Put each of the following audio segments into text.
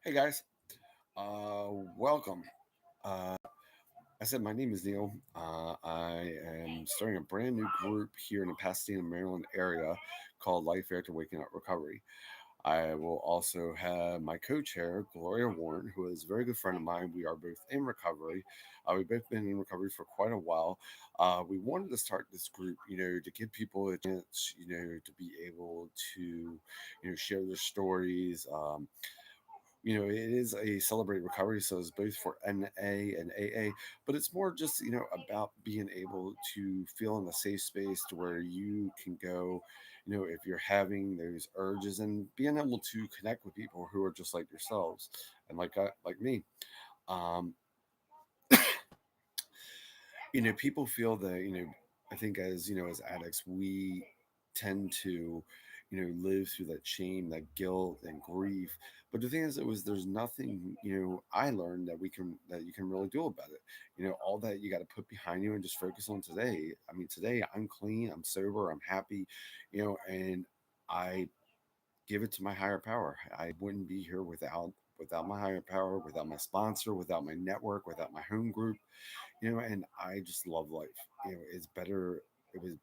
Hey guys, welcome. Uh, I said my name is Neil. I am starting a brand new group here in the Pasadena, Maryland area called Life After Waking Up Recovery. I will also have my co-chair, Gloria Warren, who is a very good friend of mine. We are both in recovery. We've both been in recovery for quite a while. We wanted to start this group, to give people a chance, to be able to, share their stories. It is a celebrate recovery, so it's both for NA and AA, but it's more just about being able to feel in a safe space to where you can go, if you're having those urges and being able to connect with people who are just like yourselves and like me. Um, People feel that, I think as, as addicts, we tend to, live through that shame, that guilt and grief. But the thing is, there's nothing, I learned that you can really do about it. All that you got to put behind you and just focus on today. I mean, today I'm clean, I'm sober, I'm happy, and I give it to my higher power. I wouldn't be here without my higher power, without my sponsor, without my network, without my home group, and I just love life. It's better. It was.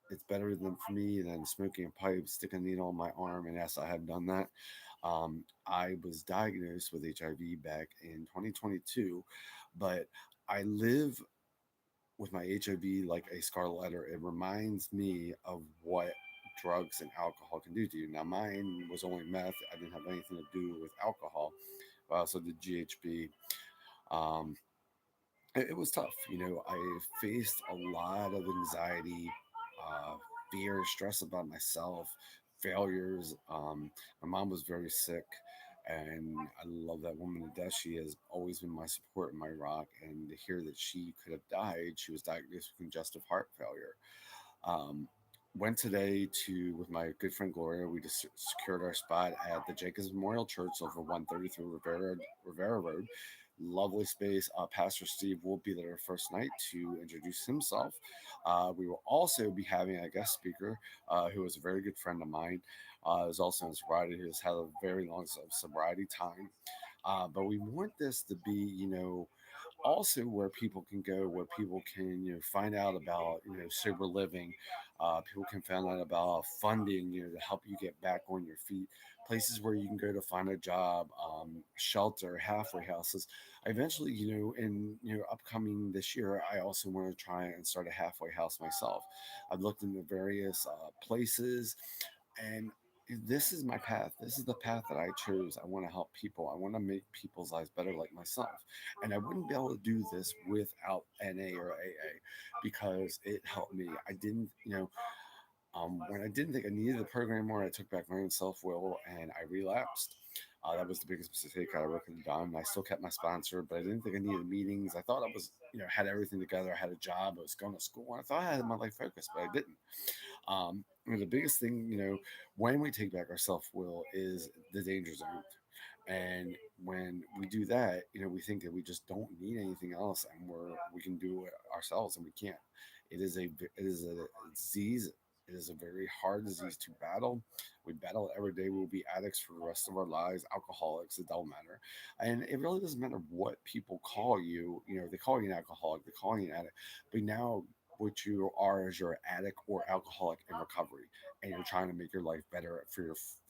It's better than for me than smoking a pipe, sticking a needle on my arm, and yes, I have done that. I was diagnosed with HIV back in 2022, but I live with my HIV like a scarlet letter. It reminds me of what drugs and alcohol can do to you. Now, mine was only meth. I didn't have anything to do with alcohol. I also did GHB. Um, it was tough. I faced a lot of anxiety, uh, fear, stress about myself, failures. My mom was very sick, and I love that woman to death. She has always been my support and my rock. And to hear that she could have died, she was diagnosed with congestive heart failure. Um, Went today to with my good friend Gloria. We just secured our spot at the Jacobs Memorial Church over 133 Rivera Road. Lovely space. Pastor Steve will be there first night to introduce himself. We will also be having a guest speaker who is a very good friend of mine. Is also in sobriety. Who has had a very long sobriety time. But we want this to be, also where people can go, where people can find out about sober living. People can find out about funding, to help you get back on your feet. Places where you can go to find a job, shelter, halfway houses. Eventually, in upcoming this year, I also want to try and start a halfway house myself. I've looked into various places, and this is my path. This is the path that I chose. I want to help people. I want to make people's lives better like myself. And I wouldn't be able to do this without NA or AA because it helped me. I didn't, when I didn't think I needed the program more, I took back my own self will and I relapsed. That was the biggest mistake I ever could have done. I still kept my sponsor, but I didn't think I needed meetings. I thought I was, had everything together. I had a job. I was going to school. And I thought I had my life focused, but I didn't. The biggest thing, when we take back our self will is the danger zone. And when we do that, we think that we just don't need anything else, and we can do it ourselves, and we can't. It is a disease. It is a very hard disease to battle. We battle it every day. We'll be addicts for the rest of our lives, alcoholics. It don't matter, and it really doesn't matter what people call you. They call you an alcoholic, they call you an addict, but now what you are is you're an addict or alcoholic in recovery, and you're trying to make your life better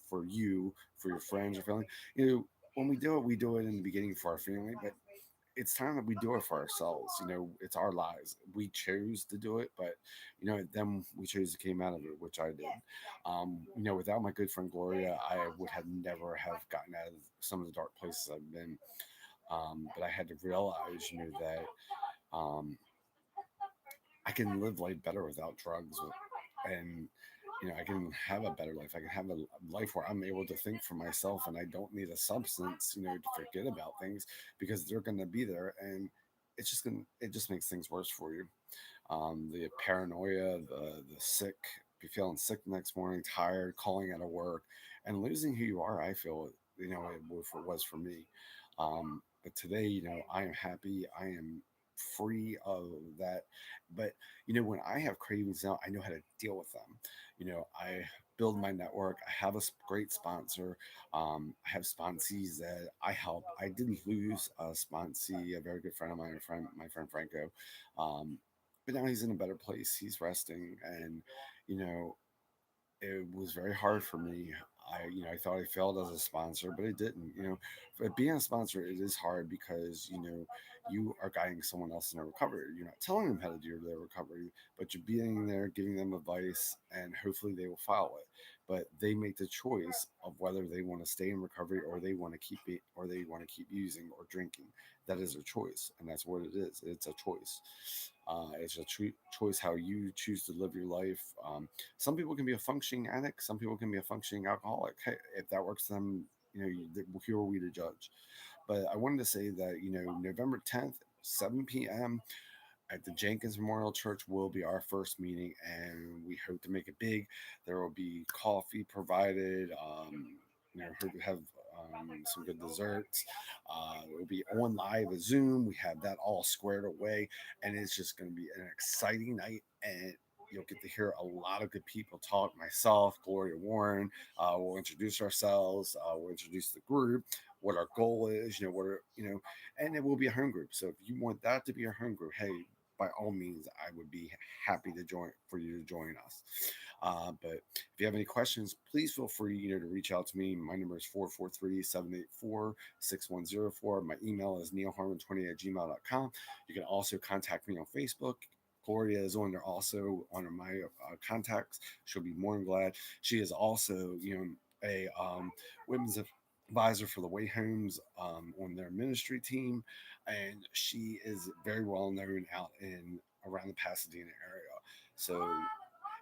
for you, for your friends, your family. When we do it in the beginning for our family, but it's time that we do it for ourselves. It's our lives. We chose to do it, but then we chose to came out of it, which I did. Without my good friend Gloria, I would have never have gotten out of some of the dark places I've been. But I had to realize, that um, I can live life better without drugs, and I can have a better life. I can have a life where I'm able to think for myself, and I don't need a substance, to forget about things because they're going to be there, and it just makes things worse for you. The paranoia, the sick, be feeling sick the next morning, tired, calling out of work, and losing who you are. I feel it was for me. But today, I am happy. I am free of that. But when I have cravings now, I know how to deal with them. I build my network. I have a great sponsor. I have sponsees that I help. I didn't lose a sponsee, a very good friend of mine, my friend Franco. Um, but now he's in a better place. He's resting, and you know, it was very hard for me. I thought I failed as a sponsor, but it didn't. But being a sponsor, it is hard because you are guiding someone else in their recovery. You're not telling them how to do their recovery, but you're being there, giving them advice, and hopefully they will follow it. But they make the choice of whether they want to stay in recovery or they want to keep it, or they want to keep using or drinking. That is a choice, and that's what it is. It's a choice. It's a choice how you choose to live your life. Some people can be a functioning addict. Some people can be a functioning alcoholic. Hey, if that works for them, who are we to judge? But I wanted to say that November 10th, 7 p.m. at the Jenkins Memorial Church will be our first meeting, and we hope to make it big. There will be coffee provided. Hope to have some good desserts. We'll be on live with Zoom. We have that all squared away, and it's just going to be an exciting night. And you'll get to hear a lot of good people talk. Myself, Gloria Warren. We'll introduce ourselves. We'll introduce the group. What our goal is. And it will be a home group. So if you want that to be a home group, hey, by all means, I would be happy to join for you to join us. But if you have any questions, please feel free, to reach out to me. My number is 443-784-6104. My email is neilharmon20@gmail.com. You can also contact me on Facebook. Gloria is on there also on my contacts. She'll be more than glad. She is also, a women's advisor for the Way Homes on their ministry team, and she is very well known out in around the Pasadena area. So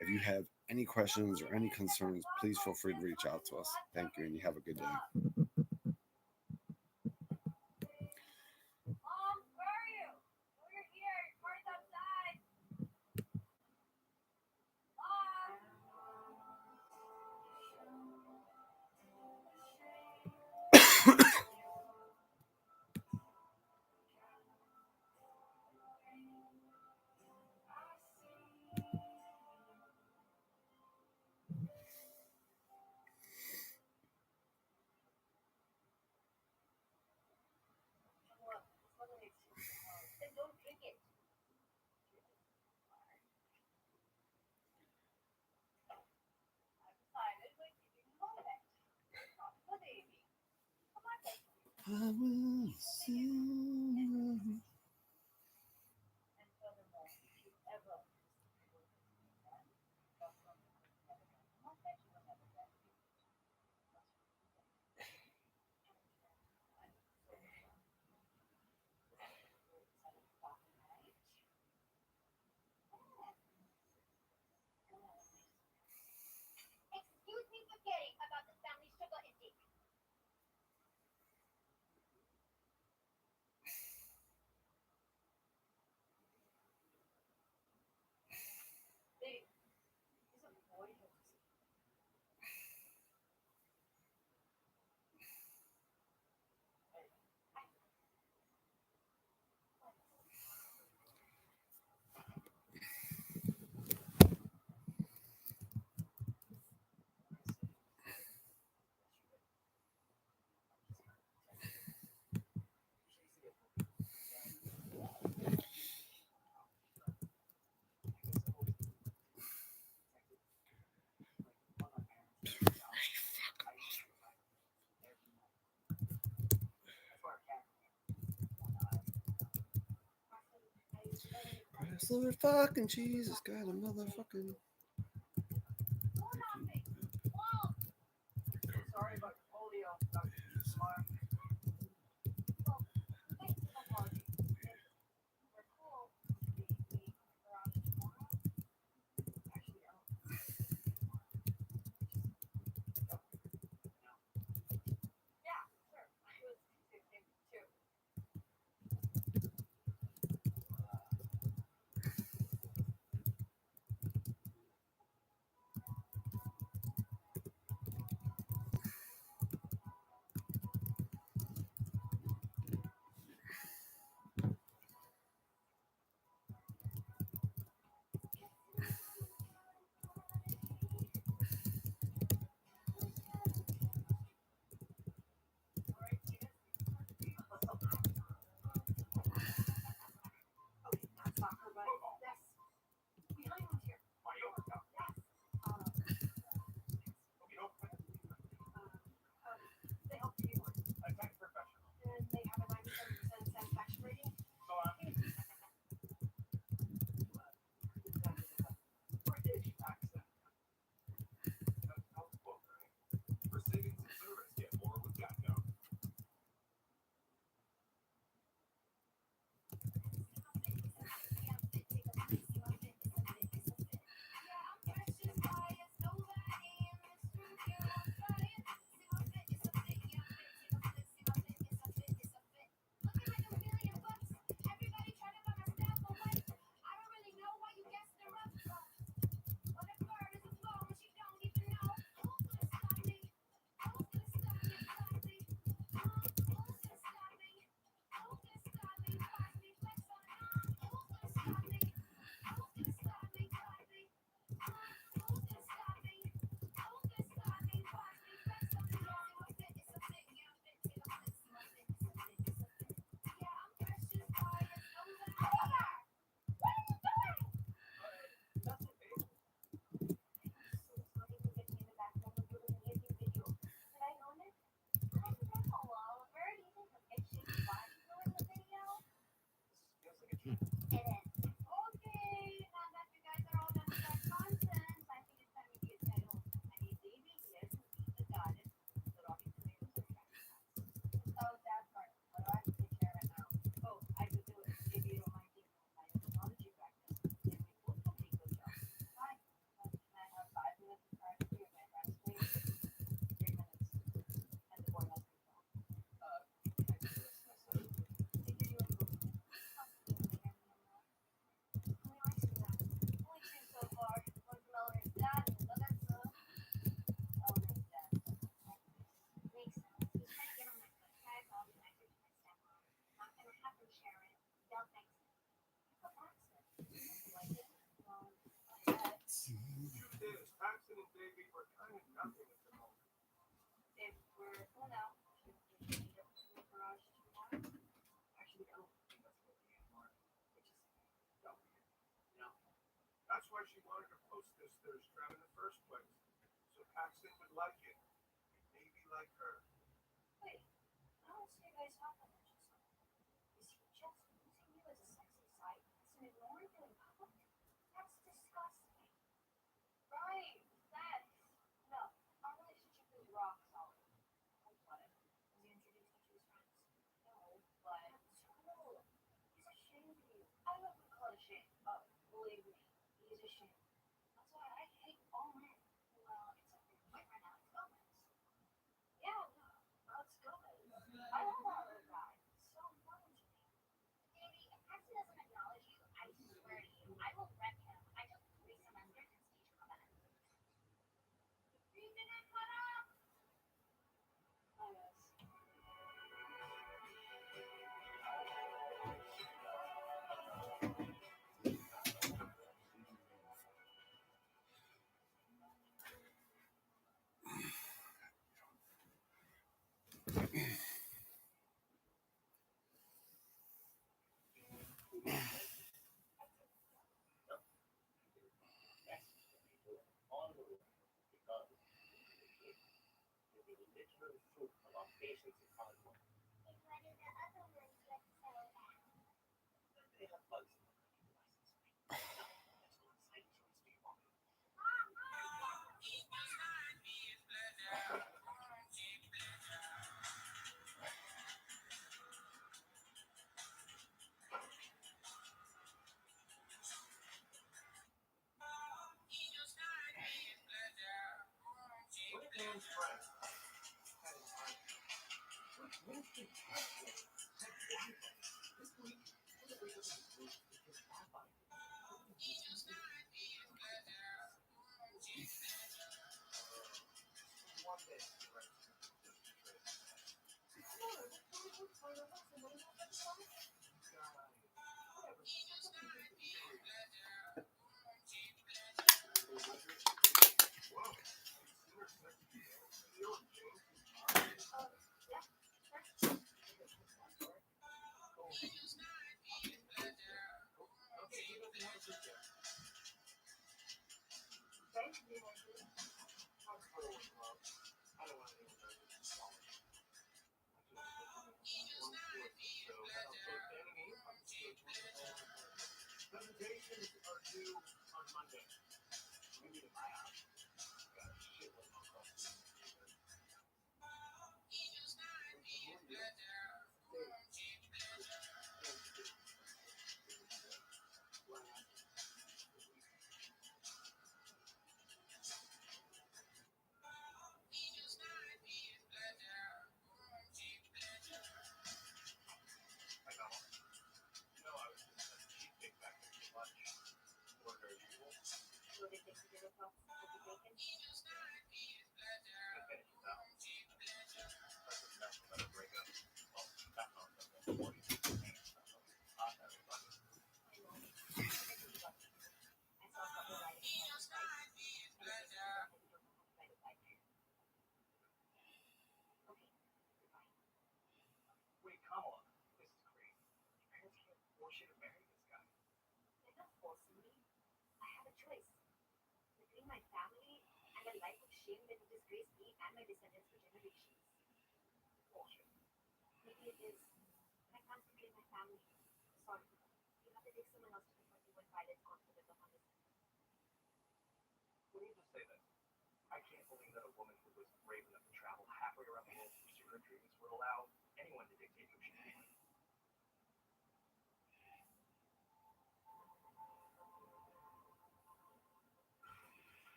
if you have any questions or any concerns, please feel free to reach out to us. Thank you, and you have a good day. I will sing. Praise Lord fucking Jesus, got a motherfucking.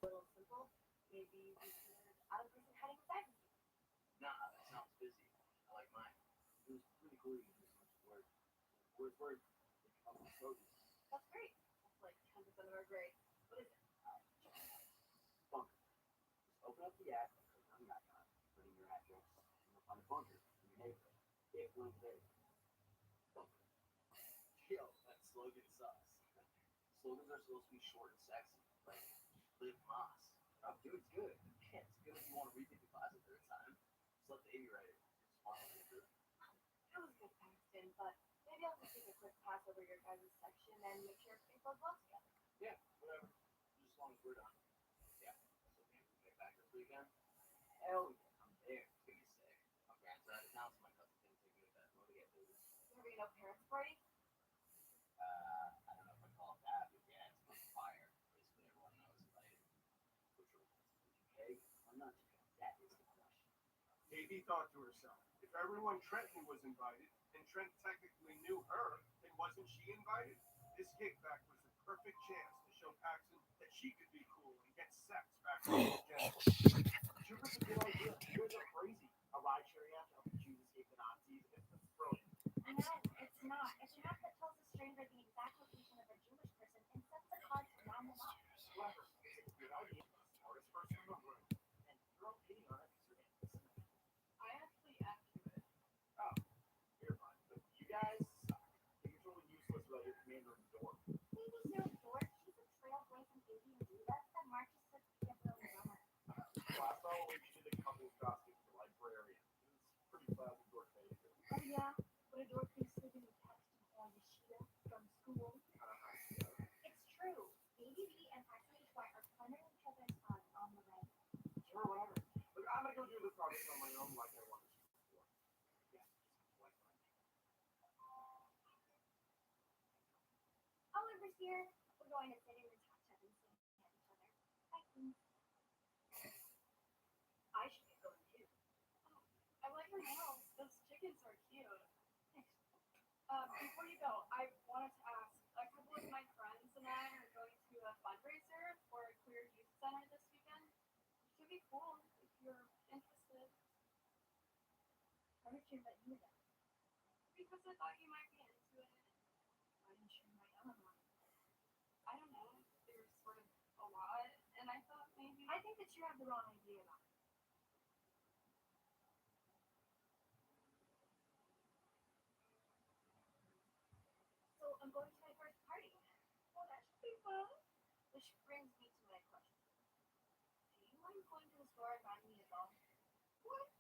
little simple. Maybe we could add a person hiding inside with you. Nah, that sounds busy. I like mine. It was really cool you do so much work. Word, they come up with slogans. That's great. That's like 10% of our grade. What is it? Alright, check this out. Bunker. Just open up the app and click on the icon, put in your address, and you'll find a bunker in your neighborhood. If not there, bunker. Yo, that slogan sucks. Slogans are supposed to be short and sexy, like live Moss. Oh, dude, it's good. Yeah, it's good if you want to repeat the class a third time. Just let the Amy write it. You're smart like her. That was good, Paxton, but maybe I'll just take a quick pass over your guys' section and make sure everything goes well together. Yeah, whatever. Just as long as we're done. Yeah. So maybe we get back this weekend. Hell yeah, I'm there. It's gonna be sick. My parents are out of town, so my cousin's gonna take me to Vesmo to get booze. Is there gonna be no parents' party? I don't know if I call it that, but yeah, it's gonna be fire. Basically, everyone knows invited. Which would you pay or not to pay? That is the question. Katie thought to herself, if everyone Trenton was invited, and Trent technically knew her, then wasn't she invited? This kickback was the perfect chance to show Paxton that she could be cool and get sex back on the agenda. Jupiter's a good idea. You guys are crazy. A ride sharing app to help the Jews escape the Nazis. It's brilliant. No, it's not. It's an app that tells the stranger the exact location of a Jewish person and sends the card to round them up. Clever. It's a good idea. Smartest person in the room. And your opinion on it is your I actually acted it. Oh, you're fine. But you guys suck. You're totally useless without your commander in the door. Maybe no dork. She's a trailblazing alien diva that marches to the beat of her own drummer. Last Halloween, she did a couple's costume for librarian. It's pretty classic dork behavior. Oh yeah, but a dork thinks sleeping with Paxton or Yashida from school. Kind of nice together. It's true. ABV and Paxton HY are plundering each other's fun on the way. Sure, whatever. Look, I'm gonna go do the project on my own like I wanted to before. Yeah, just like mine. Oliver's here. We're going to sit in and touch up and sing at each other. Bye, Queen. I should get going too. Oh, I like your nails. Those chickens are cute. Thanks. Before you go, I wanted to ask. A couple of my friends and I are going to a fundraiser for a queer youth center this weekend. It should be cool if you're interested. Why did you invite me then? Because I thought you might be into it. Why didn't you invite Eleanor? I don't know. There's sort of a lot, and I thought maybe. I think that you have the wrong idea about it. So I'm going to my first party. Oh, that should be fun. Which brings me to my question. Do you mind going to the store and buying me a doll? What?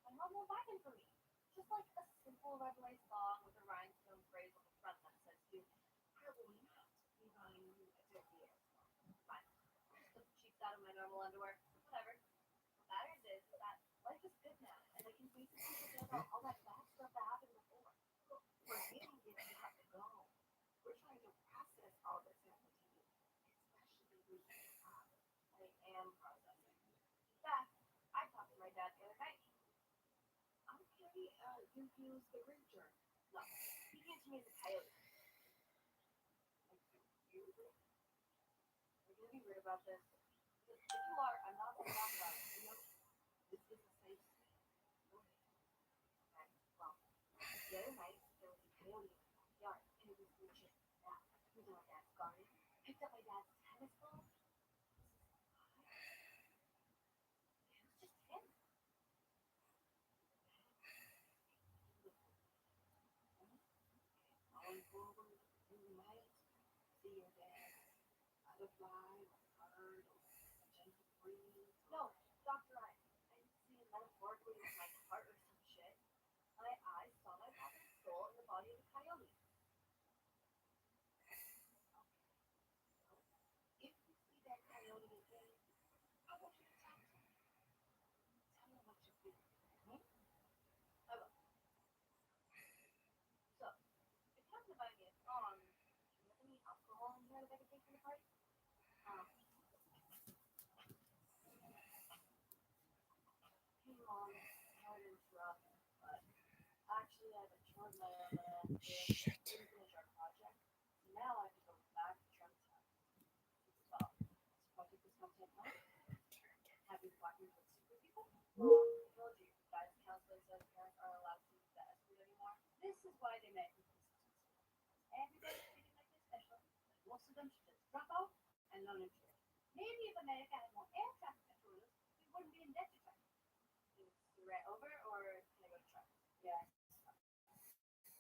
My mom will buy them for me. Just like a simple red lace thong with a rhinestone phrase on the front that says you probably not be buying you a dirty ass doll. Fine. I'll just put the cheeks out of my normal underwear. Whatever. What matters is that life is good now, and I can basically forget about all that bad stuff that happened before. Look, forgetting is you have to go. We're trying to process all that's happened to you, especially with your father. I am processing. In fact, I talked to my dad the other night. Okay, you use the creature. No, he came to me as a coyote. Like, you we're gonna be weird about this. Because if you are, I'm not gonna talk about it. You know, this is a safe space. Go ahead. Okay, well, the other night, there was a coyote in my backyard, and it was legit. Now, he was in my dad's garden, picked up my dad's tennis ball. It was just him. Falling forward in the night, see your dad, butterfly or bird or a gentle breeze. No, Dr. I didn't see it metaphorically with my heart or some shit. My eyes saw my father's soul in the body of a coyote. Okay, so if you see that coyote again, I want you to talk to me. Tell me what you feel. Hmm? I will. So, if you have to buy me a song, do you have any alcohol in here that I can take from the party? Um, hey mom, sorry to interrupt, but actually I have a chore in my room that I have to do. Didn't finish our project. So now I have to go back to Trent's house. It's tough. So if I take this content home, Mom, I told you, guidance counselor says parents aren't allowed to use the S word anymore. This is why they make consistency. Everybody's treated like they're special, but most of them should just drop out and learn into it. Maybe if America had more air traffic controllers, we wouldn't be in debt to China. Is the rant over, or can I go to Chuck? Yes.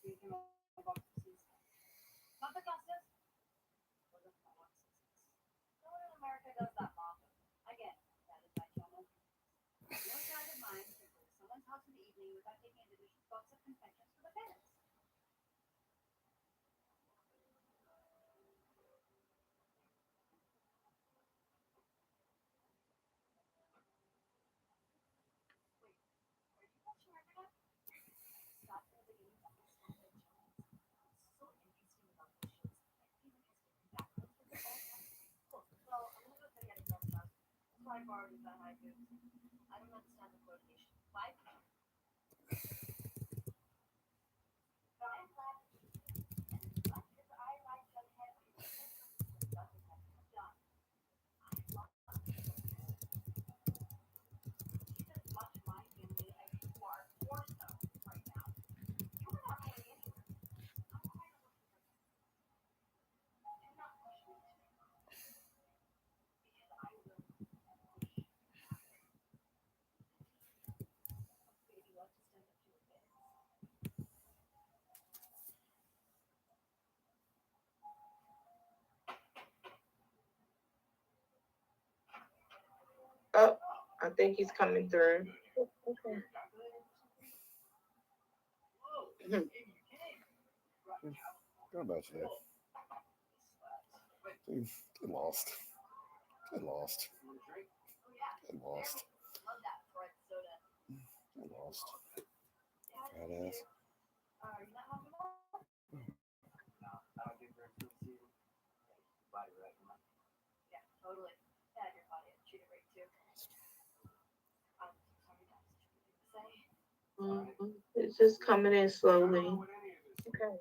Do you think my box sees? Not the glasses. Those are my boxes. No one in America does that, Mom. Again, that is my channel. No child of mine can go to someone's house in the evening without taking a delicious box of confections for the parents. Wait, are you watching Riverdale? Start from the beginning to understand the giants. What's so interesting about those shows is that everyone has different backgrounds, but they're all fun. Cool. Well, I'm gonna go study at a friend's house. That's why I borrowed his haiku. I don't understand the coordination. Why? I'm glad that you do. And what? Because I like Jughead and the symptoms when Jughead has done. I love she's as much my family as you are, or so, right now. You are not going anywhere. I'm quite a lucky person. Do not push me today, Mom, because I will push back. Baby, love to stand up to your parents. Oh, I think he's coming through. Okay. Whoa, Mhm. maybe you came. Brought Hmm, you out. Going about today. Cool. Wait, Get lost. Get lost. you want a drink? Oh yeah, Get very. lost. Love that red soda. Get lost. Yeah, Fat you ass. do. Are you not hungry, Mom? No, I don't get very food season. Body right, come on. Yeah, totally. Yeah, your body had treated right too. I'm so sorry, that was such a weird thing to say. It's just coming in I don't know slowly. what any of this Okay.